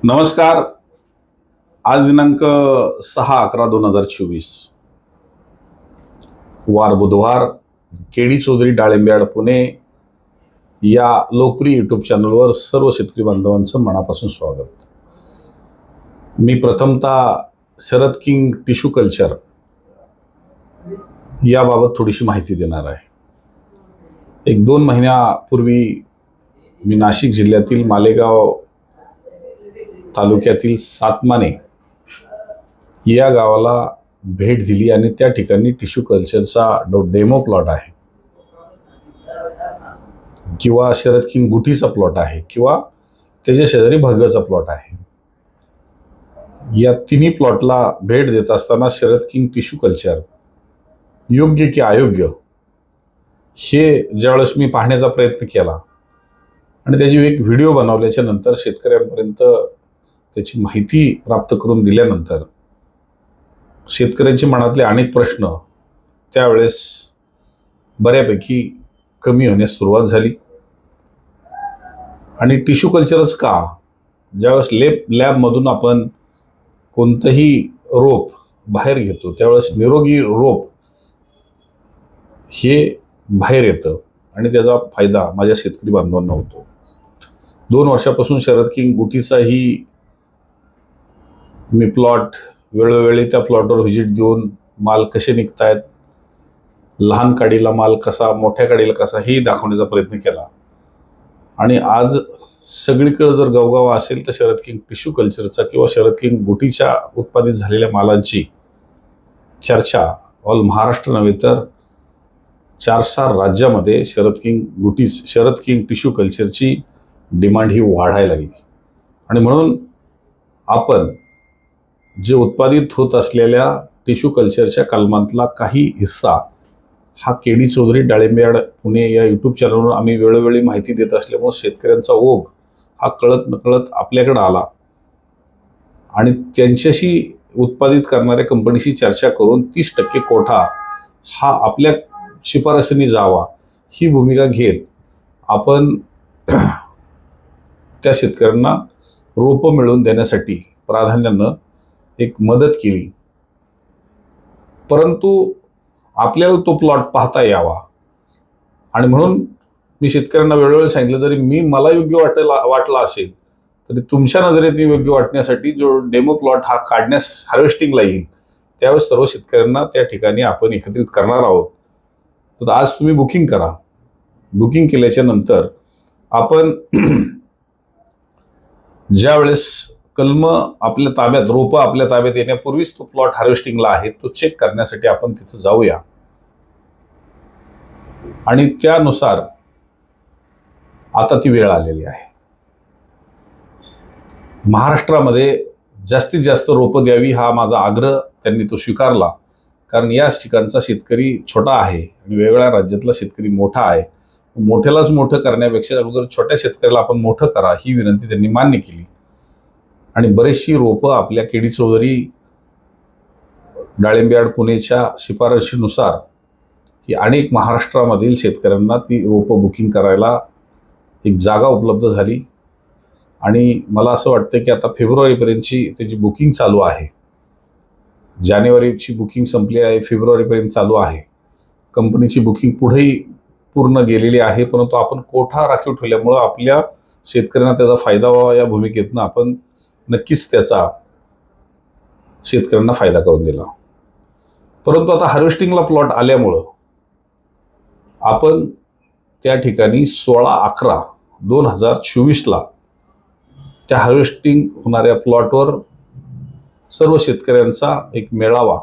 नमस्कार. आज दिनांक 6/11/2024 वार बुधवार. केडी चौधरी डाळिंबयाड पुणे या लोकप्रिय यूट्यूब चॅनलवर सर्व शेतकरी बांधवांचं मनापासून स्वागत. मी प्रथमतः शरद किंग टिश्यू कल्चर याबाबत थोडीशी माहिती देणार आहे. 1-2 महिन्यापूर्वी मी नाशिक जिल्ह्यातील मालेगाव तालुक्यातील सातमाने या गावाला भेट दिली आणि त्या ठिकाणी टिश्यू कल्चरचा डेमो प्लॉट आहे किंवा शरद किंग गुटीचा प्लॉट आहे किंवा त्याच्या शेजारी भगचा प्लॉट आहे. या तिन्ही प्लॉटला भेट देत असताना शरद किंग टिश्यू कल्चर योग्य की अयोग्य हे ज्यावेळेस मी पाहण्याचा प्रयत्न केला आणि त्याची एक व्हिडिओ बनवल्याच्या नंतर शेतकऱ्यांपर्यंत त्याची माहिती प्राप्त करून दिल्यानंतर शेतकऱ्यांच्या मनातले अनेक प्रश्न त्यावेळेस बऱ्यापैकी कमी होण्यास सुरुवात झाली. आणि टिश्यू कल्चरच का, ज्यावेळेस लॅबमधून आपण कोणतंही रोप बाहेर घेतो त्यावेळेस निरोगी रोप हे बाहेर येतं आणि त्याचा फायदा माझ्या शेतकरी बांधवांना होतो. 2 वर्षापासून शरद किंग गुटीचाही मी प्लॉट वेळोवेळी त्या प्लॉटवर व्हिजिट देऊन माल कसे निघतायत, लहान काडीला माल कसा, मोठ्या काडीला कसा हेही दाखवण्याचा प्रयत्न केला. आणि आज सगळीकडे जर गवगावा असेल तर शरद किंग टिश्यू कल्चरचा किंवा शरद किंग गुटीच्या उत्पादित झालेल्या मालांची चर्चा ऑल महाराष्ट्र नव्हे तर 4-6 राज्यामध्ये शरद किंग टिश्यू कल्चरची डिमांड ही वाढायला लागली. आणि म्हणून आपण जे उत्पादित होत असलेल्या टिश्यू कल्चरच्या कलमांतला काही हिस्सा हा केडी चौधरी डाळिंबयाड पुणे या यूट्यूब चॅनलवर आम्ही वेळोवेळी माहिती देत असल्यामुळे शेतकऱ्यांचा ओघ हा कळत नकळत आपल्याकडे आला आणि त्यांच्याशी उत्पादित करणाऱ्या कंपनीशी चर्चा करून 30% कोठा हा आपल्या शिफारसीने जावा ही भूमिका घेत आपण त्या शेतकऱ्यांना रोपं मिळवून देण्यासाठी प्राधान्यानं एक मदत केली. परंतु आपल्याला तो प्लॉट पाहता यावा आणि म्हणून मी शेतकऱ्यांना वेळोवेळी सांगितलं, जरी मला योग्य वाटला असेल तरी तुमच्या नजरेत योग्य वाटण्यासाठी जो डेमो प्लॉट हा काढण्यास हार्वेस्टिंगला येईल त्यावेळेस सर्व शेतकऱ्यांना त्या ठिकाणी आपण एकत्रित करणार आहोत. तर आज तुम्ही बुकिंग करा. बुकिंग केल्याच्या नंतर आपण ज्या वेळेस कलम आपल्या ताब्यात, रोपं आपल्या ताब्यात येण्यापूर्वीच तो प्लॉट हार्वेस्टिंगला आहे तो चेक करण्यासाठी आपण तिथं जाऊया आणि त्यानुसार आता ती वेळ आलेली आहे. महाराष्ट्रामध्ये जास्तीत जास्त रोपं द्यावी हा माझा आग्रह त्यांनी तो स्वीकारला. कारण याच ठिकाणचा शेतकरी छोटा आहे आणि वेगवेगळ्या राज्यातला शेतकरी मोठा आहे. मोठ्यालाच मोठं करण्यापेक्षा अगोदर छोट्या शेतकऱ्याला आपण मोठं करा ही विनंती त्यांनी मान्य केली. आणि बरेचशी रोपं आपल्या केडी चौधरी डाळिंबयाड पुणेच्या शिफारशीनुसार ही अनेक महाराष्ट्रामधील शेतकऱ्यांना ती रोपं बुकिंग करायला एक जागा उपलब्ध झाली. आणि मला असं वाटतं की आता फेब्रुवारीपर्यंतची त्याची बुकिंग चालू आहे. जानेवारीची बुकिंग संपली आहे, फेब्रुवारीपर्यंत चालू आहे. कंपनीची बुकिंग पुढेही पूर्ण गेलेली आहे. परंतु आपण कोठा राखीव ठेवल्यामुळं आपल्या शेतकऱ्यांना त्याचा फायदा व्हावा या भूमिकेतनं आपण नक्कीच त्याचा शेतकऱ्यांना फायदा करून दिला. परंतु आता हार्वेस्टिंगला प्लॉट आल्यामुळं आपण त्या ठिकाणी 16/11/2024 त्या हार्वेस्टिंग होणाऱ्या प्लॉटवर सर्व शेतकऱ्यांचा एक मेळावा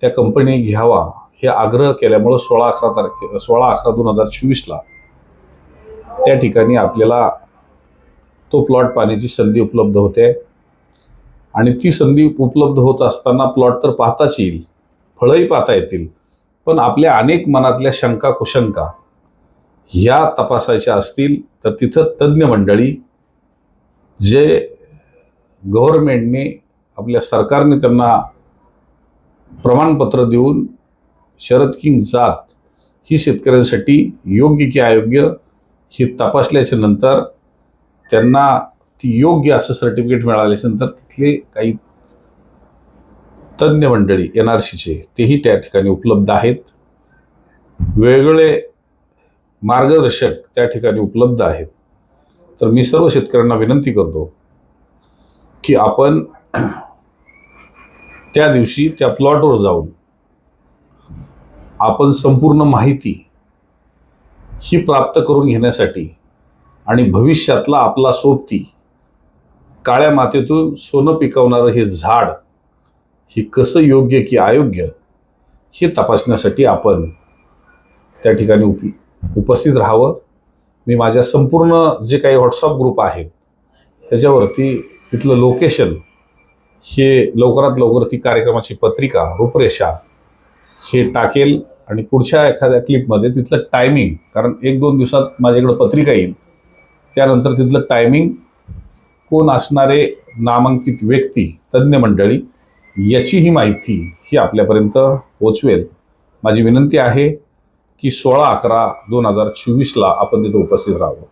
त्या कंपनीने घ्यावा हे आग्रह केल्यामुळं 16/11/2024 त्या ठिकाणी आपल्याला तो प्लॉट पाहण्याची संधी उपलब्ध होते. आणि ती संधी उपलब्ध होत असताना प्लॉट तर पाहताच येईल, फळंही पाहता येतील, पण आपल्या अनेक मनातल्या शंका कुशंका ह्या तपासायच्या असतील तर तिथं तज्ज्ञ मंडळी जे गव्हर्नमेंटने, आपल्या सरकारने त्यांना प्रमाणपत्र देऊन शरद किंग जात ही शेतकऱ्यांसाठी योग्य की अयोग्य हे तपासल्याच्या नंतर त्यांना ती योग्य असं सर्टिफिकेट मिळाल्यानंतर तिथले काही तज्ज्ञ मंडळी NRCचे तेही त्या ठिकाणी उपलब्ध आहेत. वेगवेगळे मार्गदर्शक त्या ठिकाणी उपलब्ध आहेत. तर मी सर्व शेतकऱ्यांना विनंती करतो की आपण त्या दिवशी त्या प्लॉटवर जाऊन आपण संपूर्ण माहिती ही प्राप्त करून घेण्यासाठी आणि भविष्यातला आपला सोबती काळ्या मातीतून सोनं पिकवणारं हे झाड हे कसं योग्य की अयोग्य हे तपासण्यासाठी आपण त्या ठिकाणी उपस्थित राहावं. मी माझ्या संपूर्ण जे काही व्हॉट्सअप ग्रुप आहेत त्याच्यावरती तिथलं लोकेशन हे लवकरात लवकर ती कार्यक्रमाची पत्रिका रूपरेषा हे टाकेल आणि पुढच्या एखाद्या क्लिपमध्ये तिथलं टायमिंग, कारण 1-2 दिवसात माझ्याकडे पत्रिका येईल, त्यानंतर तिथलं टायमिंग, कोण असणारे नामांकित व्यक्ती तज्ज्ञ मंडळी याची ही माहिती ही आपल्यापर्यंत पोचवेल. माझी विनंती आहे की 16/11/2024 आपण तिथे उपस्थित राहावं.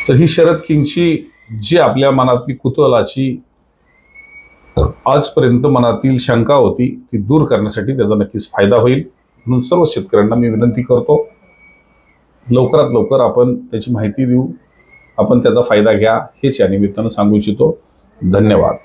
तर ही शरद किंगची जी आपल्या मनातली कुतूहलाची आजपर्यंत मनातील शंका होती ती दूर करण्यासाठी त्याचा नक्कीच फायदा होईल. म्हणून सर्व शेतकऱ्यांना मी विनंती करतो, लवकरात लवकर आपण त्याची माहिती देऊ, आपण त्याचा फायदा घ्या हेच या निमित्तानं सांगू इच्छितो. धन्यवाद.